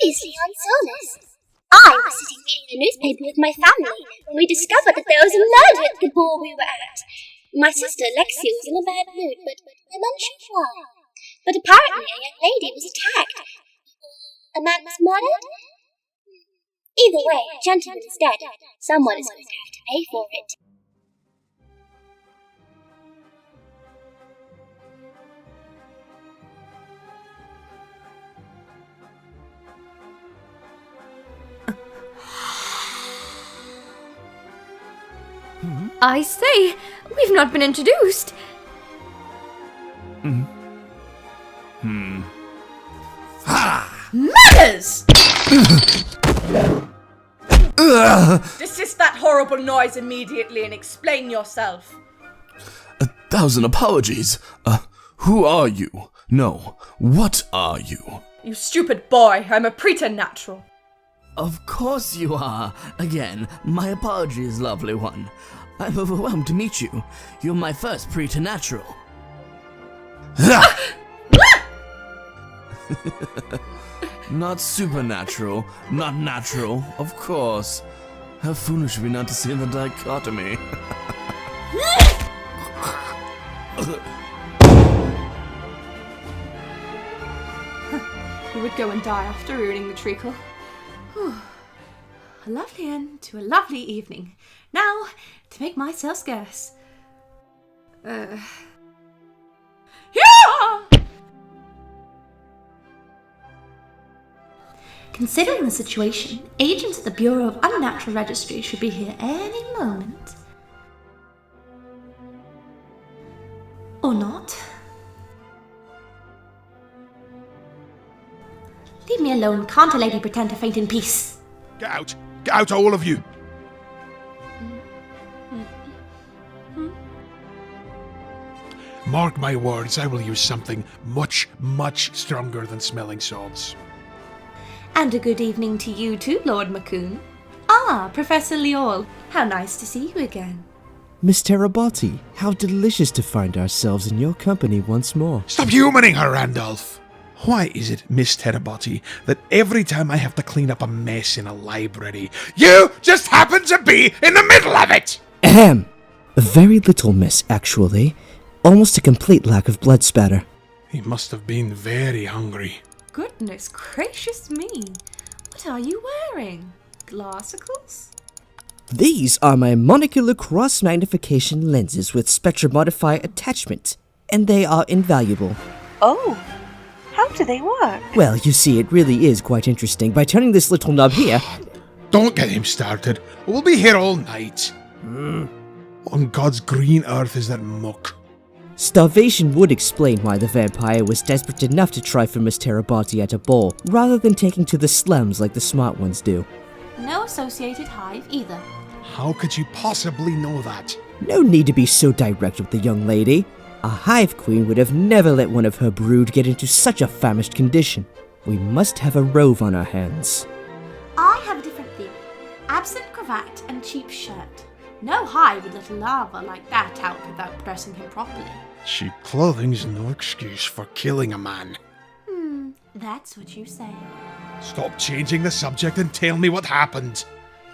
Previously on Soulless. I was sitting reading the newspaper with my family when we discovered that there was a murder at the ball we were at. My sister Lexia was in a bad mood, but I'm unsure why. But apparently a young lady was attacked. A man was murdered? Either way, a gentleman is dead. Someone is going to have to pay for it. I say, we've not been introduced. Manners! Desist that horrible noise immediately and explain yourself. 1,000 apologies. Who are you? No, what are you? You stupid boy, I'm a preternatural. Of course you are. Again, my apologies, lovely one. I'm overwhelmed to meet you. You're my first preternatural. Not supernatural, not natural, of course. How foolish of me not to see the dichotomy. We would go and die after ruining the treacle. A lovely end to a lovely evening. Now, to make myself scarce. Yeah! Considering the situation, agents at the Bureau of Unnatural Registry should be here any moment. Or not. Leave me alone. Can't a lady pretend to faint in peace? Get out! Get out, all of you! Mark my words, I will use something much, much stronger than smelling salts. And a good evening to you too, Lord Macoon. Ah, Professor Lyal. How nice to see you again. Miss Taraboti, how delicious to find ourselves in your company once more. Stop humoring her, Randolph! Why is it, Miss Taraboti, that every time I have to clean up a mess in a library, you just happen to be in the middle of it? Ahem! Very little, miss, actually. Almost a complete lack of blood spatter. He must have been very hungry. Goodness gracious me. What are you wearing? Glassicles? These are my monocular cross-magnification lenses with spectromodify attachment, and they are invaluable. Oh, how do they work? Well, you see, it really is quite interesting. By turning this little knob here... Don't get him started. We'll be here all night. On God's green earth is that muck? Starvation would explain why the vampire was desperate enough to try for Miss Taraboti at a ball, rather than taking to the slums like the smart ones do. No associated hive either. How could you possibly know that? No need to be so direct with the young lady. A hive queen would have never let one of her brood get into such a famished condition. We must have a rove on our hands. I have a different theory. Absent cravat and cheap shirt. No hive would let a larva like that out without dressing him properly. Cheap clothing's no excuse for killing a man. That's what you say. Stop changing the subject and tell me what happened.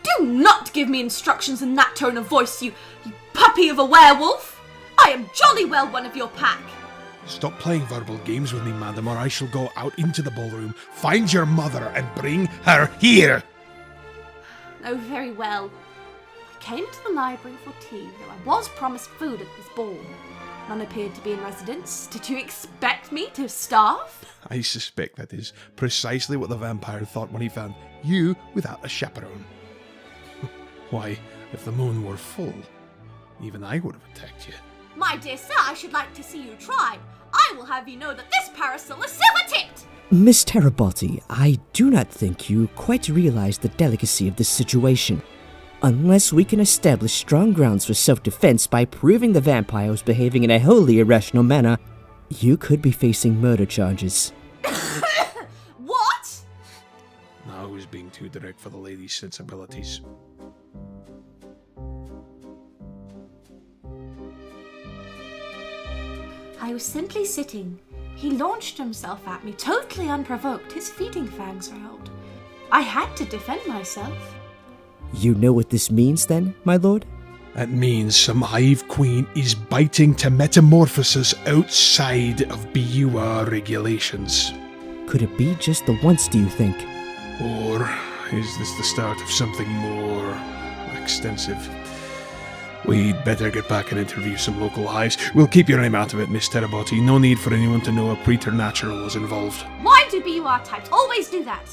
Do not give me instructions in that tone of voice, you puppy of a werewolf! I am jolly well one of your pack! Stop playing verbal games with me, madam, or I shall go out into the ballroom, find your mother, and bring her here! Oh, very well. I came to the library for tea, though I was promised food at this ball. None appeared to be in residence. Did you expect me to starve? I suspect that is precisely what the vampire thought when he found you without a chaperone. Why, if the moon were full, even I would have attacked you. My dear sir, I should like to see you try. I will have you know that this parasol is silver-tipped! Miss Taraboti, I do not think you quite realize the delicacy of this situation. Unless we can establish strong grounds for self-defense by proving the vampire was behaving in a wholly irrational manner, you could be facing murder charges. What? Now who's being too direct for the lady's sensibilities? I was simply sitting. He launched himself at me, totally unprovoked, his feeding fangs were out. I had to defend myself. You know what this means then, my lord? That means some hive queen is biting to metamorphosis outside of BUR regulations. Could it be just the once, do you think? Or is this the start of something more extensive? We'd better get back and interview some local hives. We'll keep your name out of it, Miss Taraboti. No need for anyone to know a preternatural was involved. Why do BUR types always do that?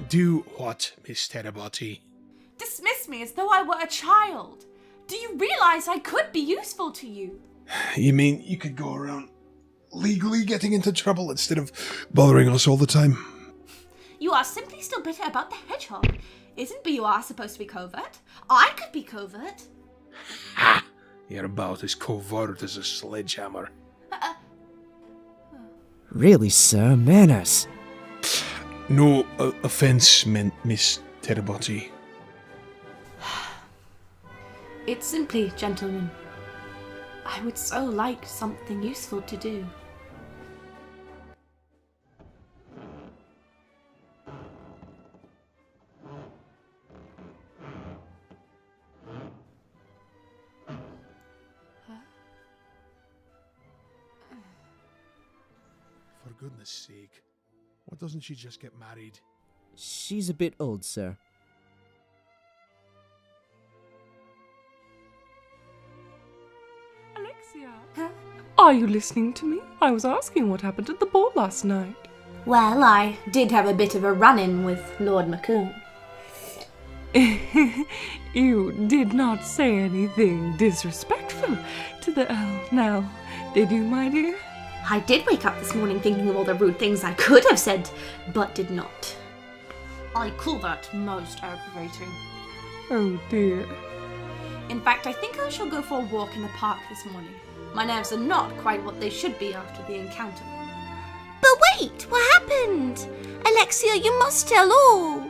Do what, Miss Taraboti? Dismiss me as though I were a child. Do you realize I could be useful to you? You mean you could go around legally getting into trouble instead of bothering us all the time? You are simply still bitter about the hedgehog. Isn't BUR supposed to be covert? I could be covert. Ha! You're about as covert as a sledgehammer. Really, sir, manners. No offense meant, Miss Taraboti. It's simply, gentlemen, I would so like something useful to do. For goodness sake, why doesn't she just get married? She's a bit old, sir. Alexia, are you listening to me? I was asking what happened at the ball last night. Well, I did have a bit of a run-in with Lord McCoon. You did not say anything disrespectful to the Earl now, did you, my dear? I did wake up this morning thinking of all the rude things I could have said, but did not. I call that most aggravating. Oh dear. In fact, I think I shall go for a walk in the park this morning. My nerves are not quite what they should be after the encounter. But wait, what happened? Alexia, you must tell all.